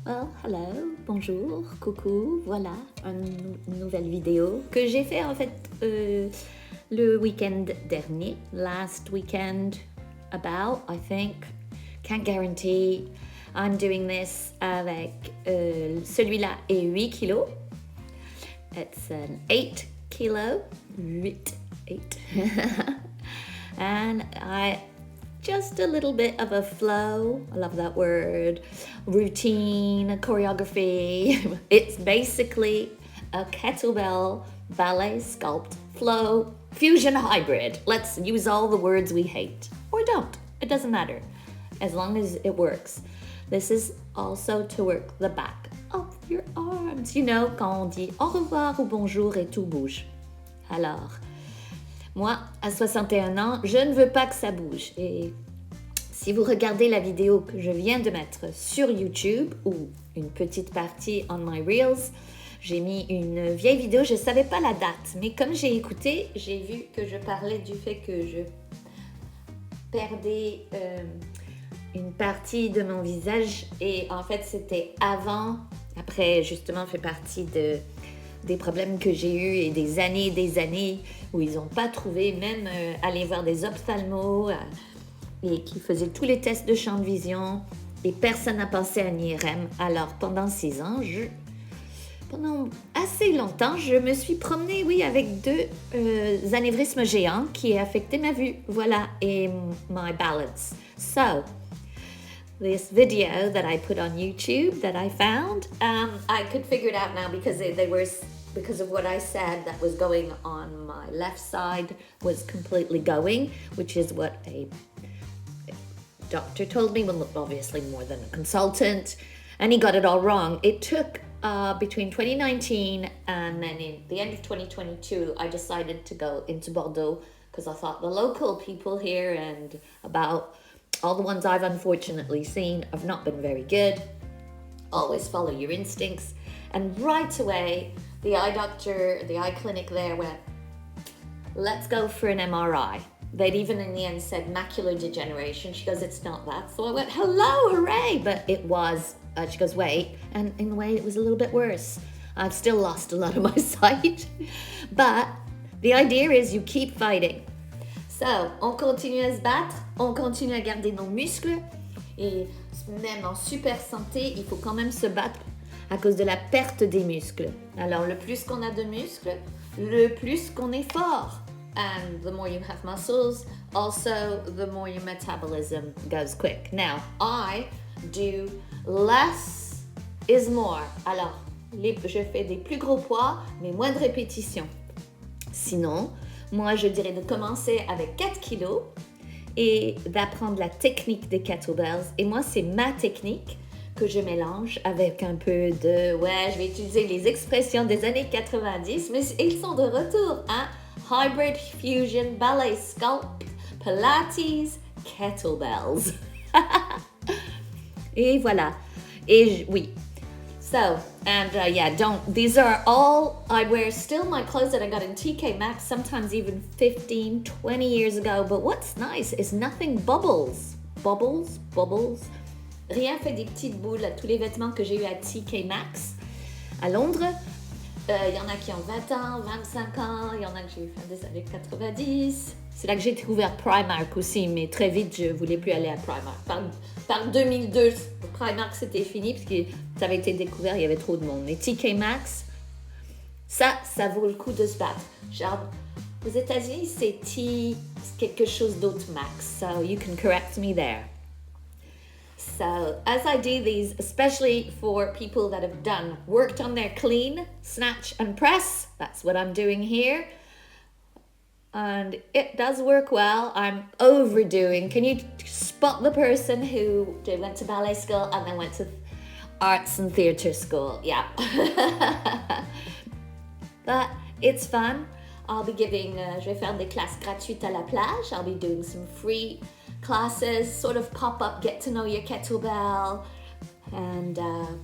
Well, hello, bonjour, coucou, voilà, une nouvelle vidéo que j'ai fait en fait le week-end dernier, last weekend about, I think, can't guarantee. I'm doing this avec celui-là est 8 kilos. It's an 8 kilo, 8, and just a little bit of a flow. I love that word. Routine, choreography. It's basically a kettlebell ballet sculpt flow fusion hybrid. Let's use all the words we hate. Or don't. It doesn't matter. As long as it works. This is also to work the back of your arms. You know, quand on dit au revoir ou bonjour et tout bouge. Alors, moi, à 61 ans, je ne veux pas que ça bouge. Et si vous regardez la vidéo que je viens de mettre sur YouTube ou une petite partie on my Reels, j'ai mis une vieille vidéo, je ne savais pas la date, mais comme j'ai écouté, j'ai vu que je parlais du fait que je perdais une partie de mon visage et en fait c'était après justement fait partie des problèmes que j'ai eus et des années où ils n'ont pas trouvé, même aller voir des ophtalmos et qui faisaient tous les tests de champ de vision et personne n'a pensé à un IRM. Alors pendant 6 ans, pendant assez longtemps, je me suis promenée, oui, avec 2 anévrismes géants qui affectaient ma vue, voilà, et my balance. So, this video that I put on YouTube that I found, I could figure it out now because because of what I said that was going on my left side was completely going, which is what a doctor told me, well, obviously more than a consultant, and he got it all wrong. It took between 2019 and then in the end of 2022, I decided to go into Bordeaux because I thought the local people here and about all the ones I've unfortunately seen have not been very good. Always follow your instincts. And right away, the eye doctor, the eye clinic there went, let's go for an MRI. They'd even in the end said macular degeneration. She goes, it's not that. So I went, hello, hooray. But it was, she goes, wait. And in a way, it was a little bit worse. I've still lost a lot of my sight. But the idea is you keep fighting. So, on continue à se battre, on continue à garder nos muscles. Et même en super santé, il faut quand même se battre à cause de la perte des muscles. Alors, le plus qu'on a de muscles, le plus qu'on est fort. And the more you have muscles, also the more your metabolism goes quick. Now, I do less is more. Alors, je fais des plus gros poids, mais moins de répétitions. Sinon, moi, je dirais de commencer avec 4 kilos et d'apprendre la technique des kettlebells. Et moi, c'est ma technique que je mélange avec un peu de... Ouais, je vais utiliser les expressions des années 90, mais ils sont de retour, hein? Hybrid, fusion, ballet, sculpt, Pilates, kettlebells. Et voilà. Et oui. So, and these are all, I wear still my clothes that I got in TK Maxx, sometimes even 15, 20 years ago. But what's nice is nothing bubbles. Bubbles. Rien fait des petites boules à tous les vêtements que j'ai eu à TK Maxx à Londres. Il y en a qui ont 20 ans, 25 ans, il y en a que j'ai eu fin des années 90. C'est là que j'ai découvert Primark aussi, mais très vite, je ne voulais plus aller à Primark. Par 2002, Primark, c'était fini, parce que ça avait été découvert, il y avait trop de monde. Mais TK Maxx, ça vaut le coup de se battre. Genre, aux États-Unis, c'est quelque chose d'autre Max, so you can correct me there. So, as I do these, especially for people that have worked on their clean, snatch and press, that's what I'm doing here. And it does work well. I'm overdoing. Can you spot the person who went to ballet school and then went to arts and theatre school? Yeah. But it's fun. I'll be giving, je vais faire des classes gratuites à la plage. I'll be doing some free classes, sort of pop-up, get to know your kettlebell. And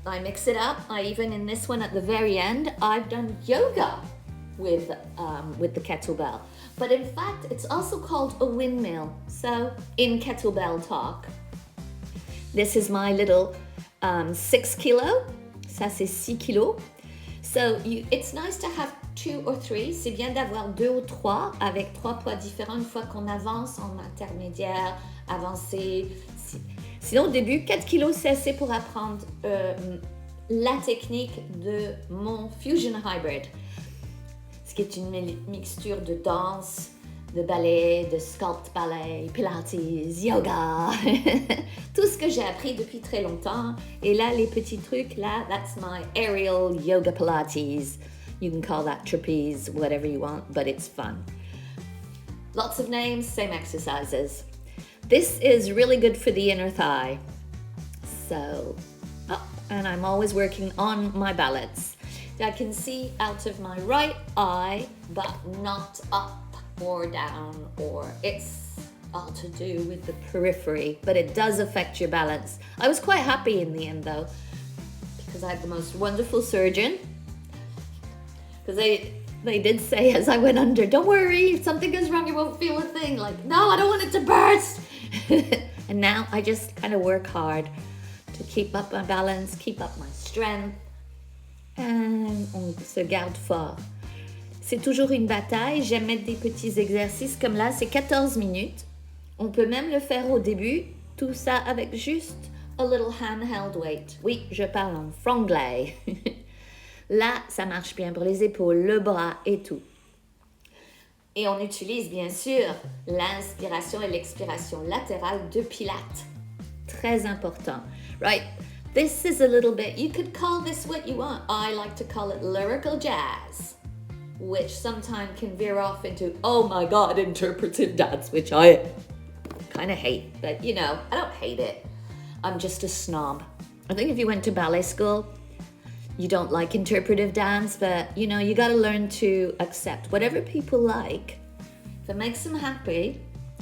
I mix it up. Even in this one at the very end, I've done yoga with the kettlebell. But in fact, it's also called a windmill. So in kettlebell talk, this is my little 6 kilos. Ça, c'est 6 kilos. So, it's nice to have 2 or 3. C'est bien d'avoir 2 ou 3 avec 3 poids différents une fois qu'on avance en intermédiaire, avancé. Sinon, au début, 4 kilos, c'est assez pour apprendre la technique de mon Fusion Hybrid, ce qui est une mixture de danse, de ballet, de Sculpt, Ballet, Pilates, yoga, tout ce que j'ai appris depuis très longtemps. Et là, les petits trucs, là, that's my aerial yoga Pilates. You can call that trapeze, whatever you want, but it's fun. Lots of names, same exercises. This is really good for the inner thigh. So, and I'm always working on my balance. I can see out of my right eye, but not up or down, or it's all to do with the periphery, but it does affect your balance. I was quite happy in the end though, because I had the most wonderful surgeon. Because they did say as I went under, don't worry, if something goes wrong, you won't feel a thing. Like, no, I don't want it to burst. And now I just kind of work hard to keep up my balance, keep up my strength, and on se garde fort. C'est toujours une bataille. J'aime mettre des petits exercices comme là, c'est 14 minutes. On peut même le faire au début, tout ça avec juste a little handheld weight. Oui, je parle en franglais. Là, ça marche bien pour les épaules, le bras et tout. Et on utilise bien sûr l'inspiration et l'expiration latérale de Pilates. Très important. Right? This is a little bit, you could call this what you want. I like to call it lyrical jazz, which sometimes can veer off into, oh my God, interpretive dance, which I kind of hate. But, you know, I don't hate it. I'm just a snob. I think if you went to ballet school, you don't like interpretive dance, but, you know, you got to learn to accept whatever people like. If it makes them happy,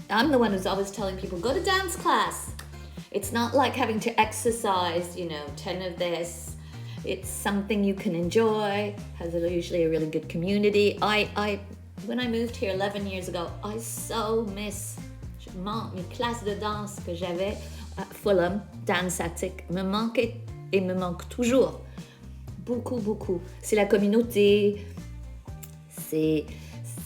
I'm the one who's always telling people, go to dance class. It's not like having to exercise, you know, 10 of this. It's something you can enjoy, has usually a really good community. When I moved here 11 years ago, I so miss mes classes de danse que j'avais à Fulham, Dance Attic, me manquait et me manque toujours. Beaucoup, beaucoup. C'est la communauté, c'est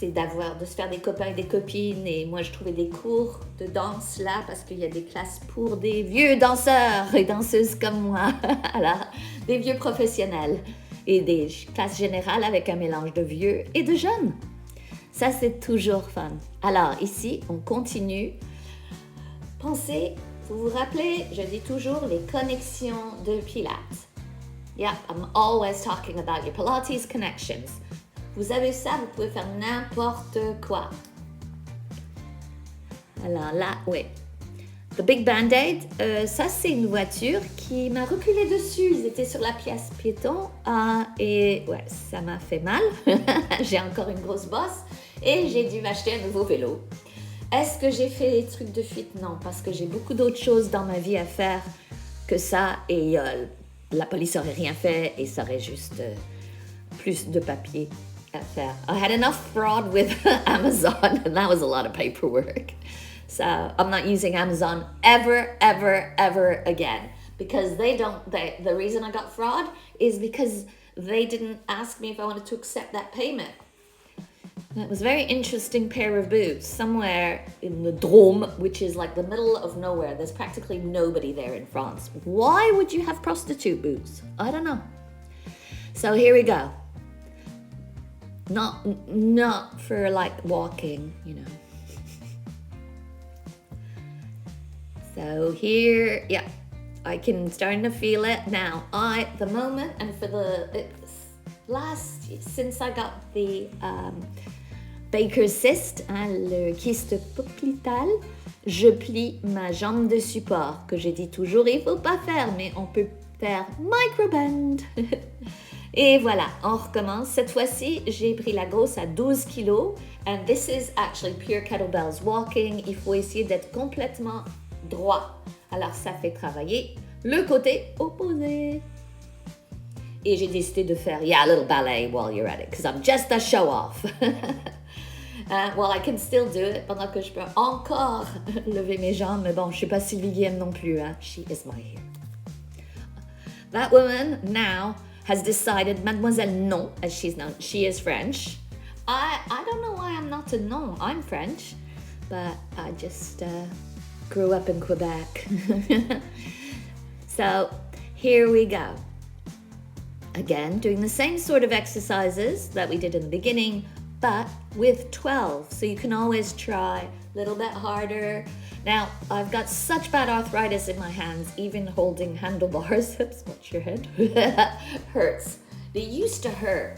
de se faire des copains et des copines. Et moi, je trouvais des cours de danse là parce qu'il y a des classes pour des vieux danseurs et danseuses comme moi. Alors, des vieux professionnels et des classes générales avec un mélange de vieux et de jeunes. Ça, c'est toujours fun. Alors, ici, on continue. Pensez, vous vous rappelez, je dis toujours les connexions de Pilates. Yeah, I'm always talking about your Pilates connections. Vous avez ça, vous pouvez faire n'importe quoi. Alors là, oui. The Big Band-Aid, ça c'est une voiture qui m'a reculé dessus. Ils étaient sur la pièce piéton et ouais, ça m'a fait mal. J'ai encore une grosse bosse et j'ai dû m'acheter un nouveau vélo. Est-ce que j'ai fait des trucs de fuite? Non, parce que j'ai beaucoup d'autres choses dans ma vie à faire que ça et la police aurait rien fait et ça aurait juste plus de papier à faire. I had enough fraud with Amazon and that was a lot of paperwork. So I'm not using Amazon ever, ever, ever again because the reason I got fraud is because they didn't ask me if I wanted to accept that payment. It was a very interesting pair of boots somewhere in the Drôme, which is like the middle of nowhere. There's practically nobody there in France. Why would you have prostitute boots? I don't know. So here we go. Not for like walking, you know. So here, yeah, I can starting to feel it now. The moment and for since I got the Baker's cyst, le kyste popliteal, je plie ma jambe de support, que je dis toujours, il faut pas faire, mais on peut faire microband. Et voilà, on recommence. Cette fois-ci, j'ai pris la grosse à 12 kilos. And this is actually pure kettlebells walking. Il faut essayer d'être complètement droit. Alors, ça fait travailler le côté opposé. Et j'ai décidé de faire, a little ballet while you're at it, because I'm just a show-off. Well, I can still do it pendant que je peux encore lever mes jambes. Mais bon, je ne suis pas Sylvie Guillaume non plus. Hein. She is my hero. That woman now has decided, Mademoiselle Non, as she's known, she is French. I don't know why I'm not a non, I'm French, but I just grew up in Quebec. So here we go. Again, doing the same sort of exercises that we did in the beginning, but with 12. So you can always try a little bit harder. Now, I've got such bad arthritis in my hands, even holding handlebars, oops, watch your head, hurts. They used to hurt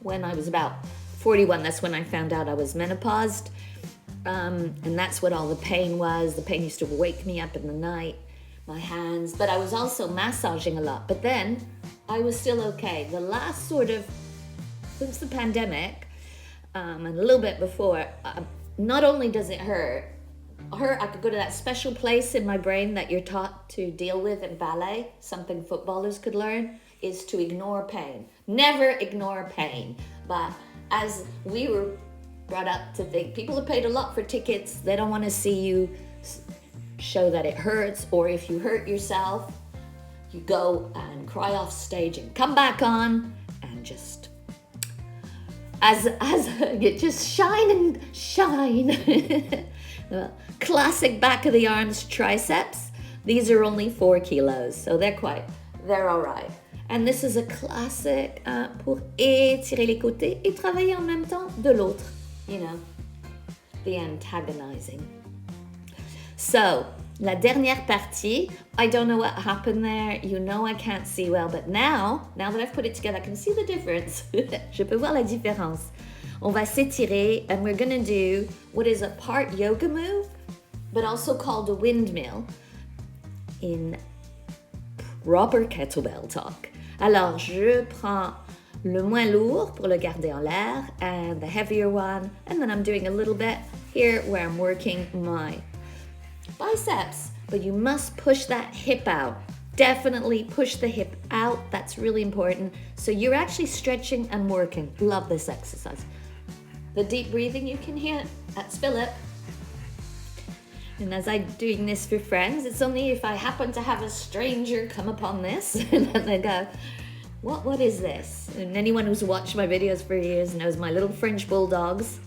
when I was about 41. That's when I found out I was menopaused. And that's what all the pain was. The pain used to wake me up in the night, my hands. But I was also massaging a lot. But then I was still okay. The last sort of, since the pandemic, and a little bit before, not only does it hurt, I could go to that special place in my brain that you're taught to deal with in ballet, something footballers could learn, is to ignore pain. Never ignore pain. But as we were brought up to think, people have paid a lot for tickets, they don't want to see you show that it hurts, or if you hurt yourself, you go and cry off stage and come back on and just as you just shine and shine. Classic back of the arms triceps. These are only 4 kilos, so they're all right. And this is a classic pour étirer les côtés et travailler en même temps de l'autre. You know, the antagonizing. So, la dernière partie, I don't know what happened there. You know I can't see well, but now that I've put it together, I can see the difference. Je peux voir la différence. On va s'étirer, and we're going to do what is a part yoga move, but also called a windmill in proper kettlebell talk. Alors, je prends le moins lourd pour le garder en l'air, and the heavier one, and then I'm doing a little bit here where I'm working my biceps, but you must push that hip out. Definitely push the hip out. That's really important. So you're actually stretching and working. Love this exercise. The deep breathing you can hear, that's Philip. And as I'm doing this for friends, it's only if I happen to have a stranger come upon this and then they go, what is this? And anyone who's watched my videos for years knows my little French bulldogs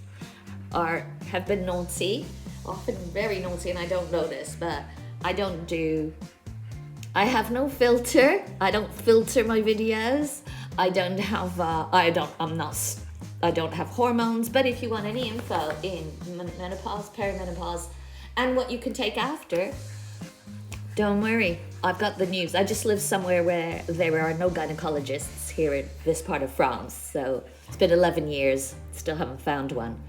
have been naughty, often very naughty, and I don't notice, but I have no filter. I don't filter my videos. I don't have hormones, but if you want any info in menopause, perimenopause, and what you can take after, don't worry, I've got the news. I just live somewhere where there are no gynecologists here in this part of France, so it's been 11 years, still haven't found one.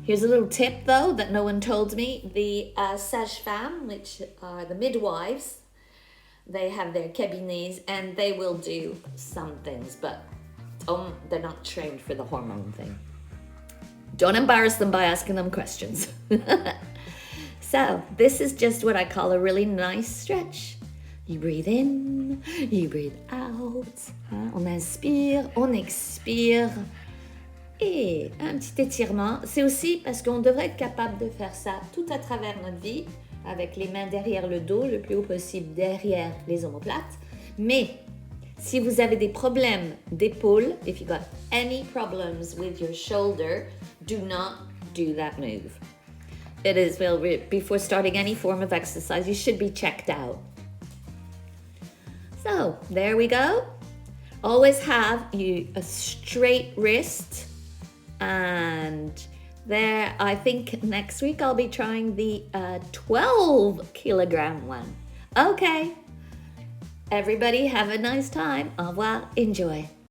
Here's a little tip though that no one told me. The sage-femme, which are the midwives, they have their cabinets and they will do some things, but they're not trained for the hormone thing. Don't embarrass them by asking them questions. So this is just what I call a really nice stretch. You breathe in, you breathe out. On inspire, on expire. Et un petit étirement. C'est aussi parce qu'on devrait être capable de faire ça tout à travers notre vie, avec les mains derrière le dos, le plus haut possible derrière les omoplates. Mais si vous avez des problèmes d'épaule, if you got any problems with your shoulder, do not do that move. It is, well, before starting any form of exercise, you should be checked out. So, there we go. Always have a straight wrist. And there, I think next week I'll be trying the 12 kilogram one. Okay. Everybody have a nice time. Au revoir. Enjoy.